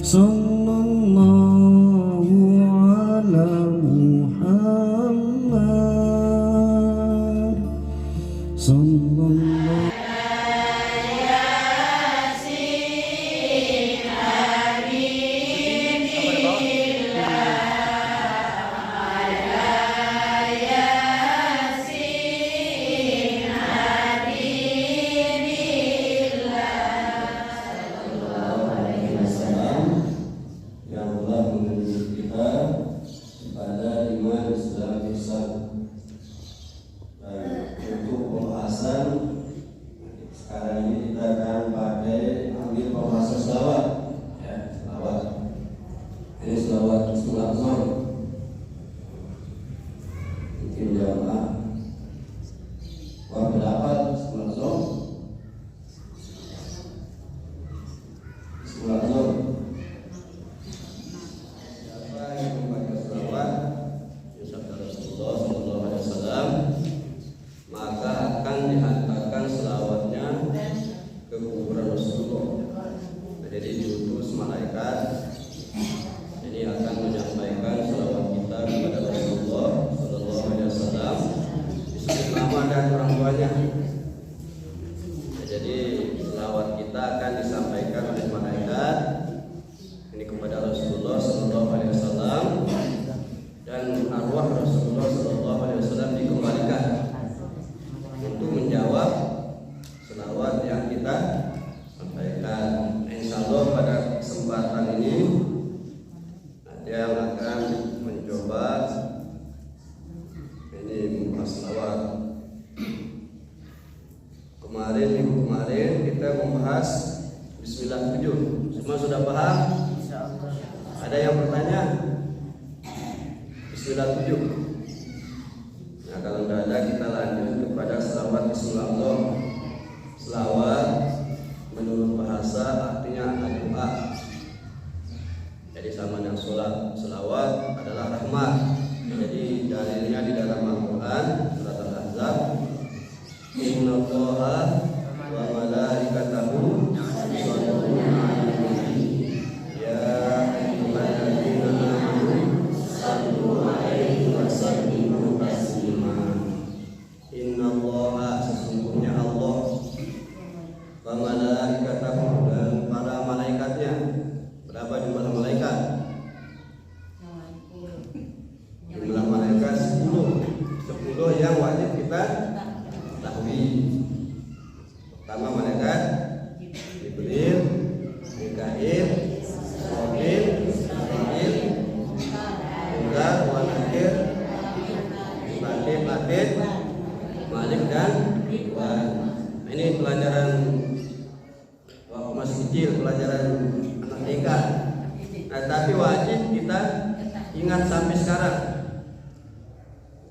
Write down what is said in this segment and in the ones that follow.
Sallallahu ala Muhammad. Sallallahu kemarin kita membahas Bismillah 7. Semua sudah paham? Ada yang bertanya? Bismillah 7. Nah, kalau tidak ada kita lanjut kepada selawat Bismillah. Selawat menurut bahasa artinya doa. Jadi sama dengan sholat. Selawat adalah rahmat. Jadi dalilnya di dalam Al-Quran surat Al-Ahzab, Innallaha wa malaikatahu yusholluna 'alan nabi ya ayyuhalladzina amanu shallu 'alaihi wa sallimu taslima. Innallaha, sesungguhnya Allah, wa malaikatahu, dan para malaikatnya. Berapa jumlah malaikat? Jumlah malaikat 10 yang wajib kita ketahui. Pertama malaikat Jibril, Mikail, Israfil, Munkar, Nakir, Atid, Malik, dan Ridwan. Ini pelajaran waktu masih kecil, pelajaran anak TK. Nah, tapi wajib kita ingat sampai sekarang.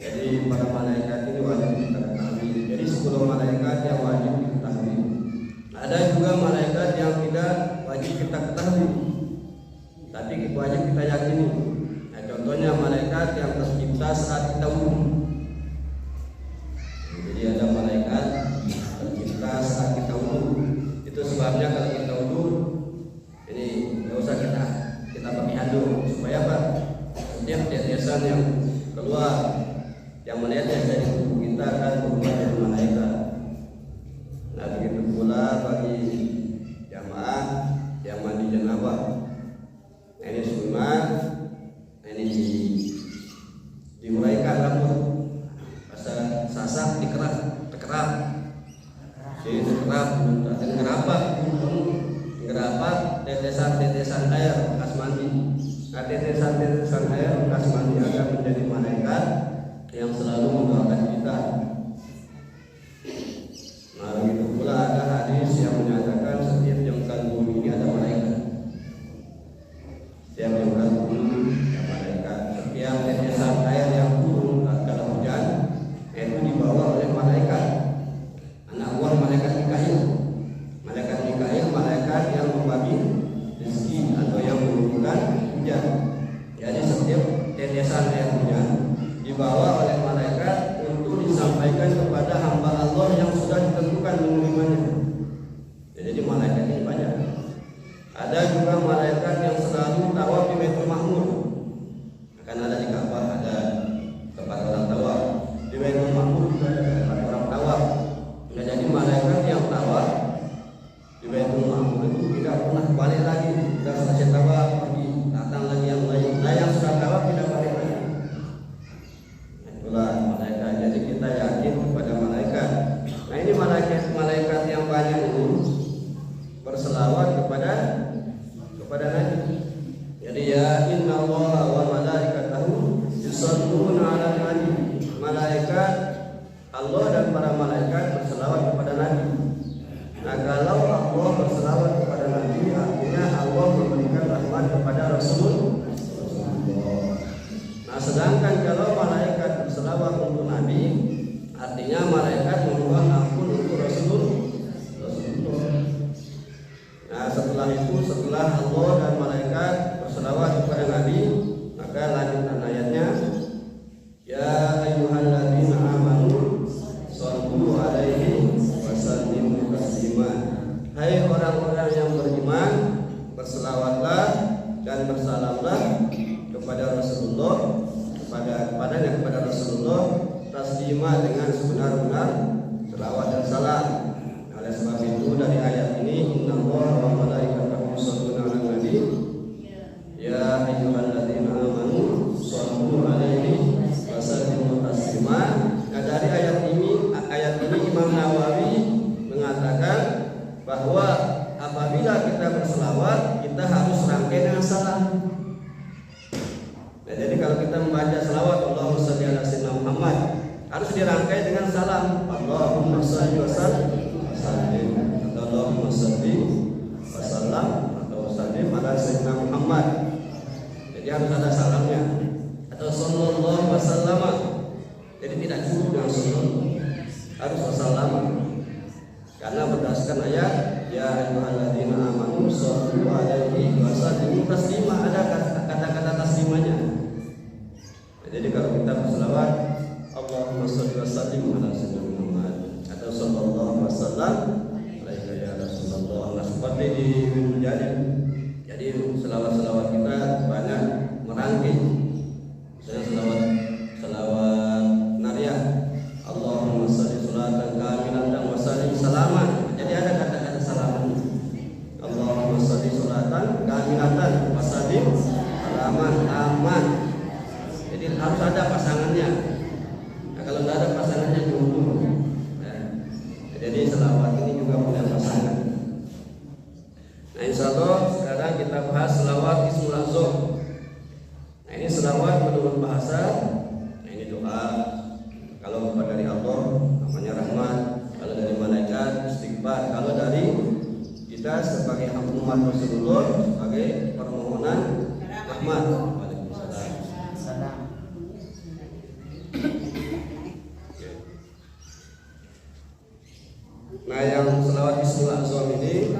Jadi para malaikat ini wajib kita ketahui. Jadi 10 malaikat yang wajib kita ketahui. Ada juga malaikat yang tidak wajib kita ketahui, tapi wajib kita yakini. Nah, contohnya malaikat yang tercipta saat kita wudhu. Jadi ada malaikat tercipta saat kita wudhu. Itu sebabnya kalau kita wudhu ini nggak usah kita pakai handuk. Supaya apa? Setiap tetesan yang keluar, yang menetes dari tubuh kita akan berubah dari malaikat. Nah, begitu pula bagi jamaah yang mandi janabah. Nah, ini sunat. Ini diuraikan rambut, pasal sasak dikerap. Jadi dikerap, ngerapat tetesan air bekas mandi. Nah, tetesan air bekas mandi akan menjadi malaikat yang selalu mendoakan kita. Nah, begitu pula ada hadis yang menyatakan setiap jengkal bumi ini ada malaikat. Setiap jengkal bumi ada malaikat. Setiap tetesan air yang turun tatkala hujan itu dibawa oleh malaikat. Anak buah malaikat Mikail. Malaikat Mikail malaikat yang membagi rezeki atau yang menurunkan hujan. Jadi setiap tetesan air hujan dibawa oleh malaikat untuk disampaikan kepada hamba Allah yang sudah ditentukan menerimanya. Jadi malaikat ini banyak. Ada juga malaikat yang selalu tawaf di Baitul Ma'mur. Akan ada di Ka'bah ada tempat orang tawaf. Di Baitul Ma'mur juga ada tempat orang tawaf. Nah, jadi malaikat yang tawaf di Baitul Ma'mur itu tidak pernah balik lagi. Sudah selesai tawaf pergi datang lagi yang lain. Nah, yang sudah tawaf tidak balik lagi. Itulah malaikat. Jadi kita yakin kepada malaikat. Nah, ini malaikat yang banyak ini berselawat kepada Nabi. Jadi ya inna Allah wa malaikatahu yusholluna 'alan nabi. Malaikat Allah dan para malaikat berselawat kepada Nabi. Nah, kalau Allah berselawat kepada Nabi, artinya Allah memberikan rahmat kepada Rasulullah. Nah, sedangkan kalau malaikat berselawat untuk Nabi, artinya malaikat memohon ampun untuk Rasulullah. Nah, setelah Allah dan malaikat berselawat kepada Nabi, maka lanjutan ayatnya, ya ayyuhalladzina amanu shallu alaihi wa sallimu taslima. Hai orang-orang yang beriman, berselawatlah dan bersalamlah kepada Rasulullah, kepada Rasulullah taslima dengan sebenar-benar selawat dan salam. Oleh sebab itu dari ayat ini innallaha wa malaikatahu yusholluna 'alan nabi ya ayyuhalladzina amanu shallu 'alaihi wa sallimu taslima. Nah, dari ayat ini Imam Nawawi mengatakan bahwa apabila kita berselawat kita harus rangkai dengan salam. Nah, jadi kalau kita membaca selawat Allahumma shalli ala sayyidina Muhammad harus dirangkai dengan salam. Allahumma shalli wa sallim atau Allahumma shalli wa sallam atau sallim ala sayyidina Muhammad. Jadi harus ada salamnya. Atau sallallahu wa sallama. Jadi tidak cukup dengan sallallahu, harus wasallama. Karena berdasarkan ayat ya ayyuhalladzina amanu shallu alaihi wa sallimu taslima, ada kata-kata taslimanya. Jadi kalau kita berselawat Allahumma shalli wa sallim ala sayyidina Muhammad atau sallallahu wa sallam alaika ya Rasulullah. Nah, seperti di jadi selawat-selawat kita banyak merangkai. Misalnya selawat nariyah Allahumma shalli sholatan kamilatan wa sallim salaman. Jadi ada kata-kata salaman. Allahumma shalli sholatan kamilatan wa sallim salaman aman. Jadi harus ada pasangannya. Nah, kalau tidak ada pasangannya jodoh. Jadi selawat ini juga punya pasangan. Nah, insya Allah sekarang kita bahas selawat Ismul A'zam. Nah, ini selawat menurut bahasa. Nah, ini doa. Kalau dari Allah namanya rahmat. Kalau dari malaikat istighfar. Kalau dari kita sebagai umat Rasulullah sebagai permohonan rahmat. Nah, yang selawat Ismul A'zam ini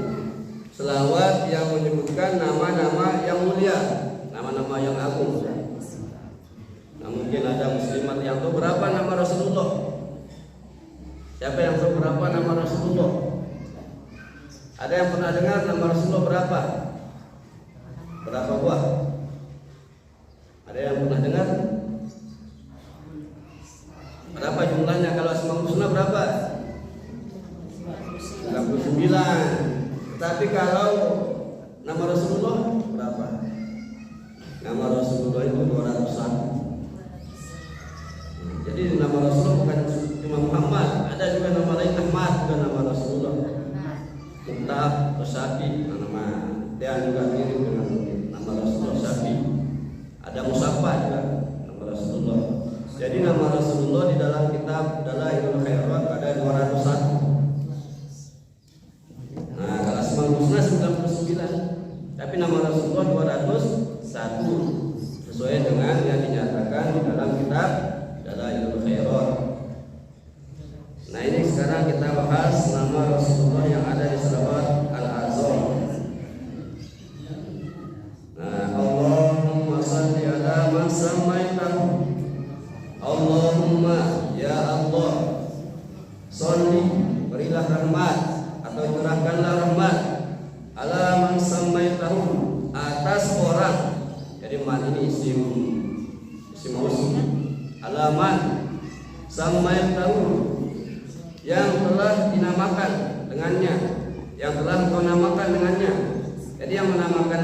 selawat yang menyebutkan nama-nama yang mulia, nama-nama yang agung. Nah, mungkin ada muslimat yang tahu berapa nama Rasulullah. Siapa yang tahu berapa nama Rasulullah? Ada yang pernah dengar nama Rasulullah berapa? Berapa buah? Ada yang pernah dengar? Berapa jumlahnya? Kalau Asmaul Husna berapa? 99. Tapi kalau nama Rasulullah berapa? Nama Rasulullah itu 201. Jadi nama Rasulullah bukan cuma Muhammad, ada juga nama lain Ahmad, juga nama Rasulullah. Muhtab atau Syafi, nama dia juga mirip dengan nama Rasulullah Syafi. Ada Musaffah juga nama Rasulullah. Jadi nama Rasulullah di dalam kitab Dalailul Khairat ada 201. Nah, kalau Asmaul Husna 99, tapi nama Rasulullah 201 sesuai dengan yang dinyatakan di dalam kitab Dalailul Khairat. Nah, ini sekarang kita bahas nama Rasulullah yang ada di selawat Al-A'zam. Nah, Allahumma shalli ala man samaitahu. Allahumma ya Allah, sholli, berilah rahmat atau curahkanlah rahmat ala man samaitahu, musim alaman sama tahu yang telah dinamakan dengannya, yang telah kau namakan dengannya. Jadi yang menamakan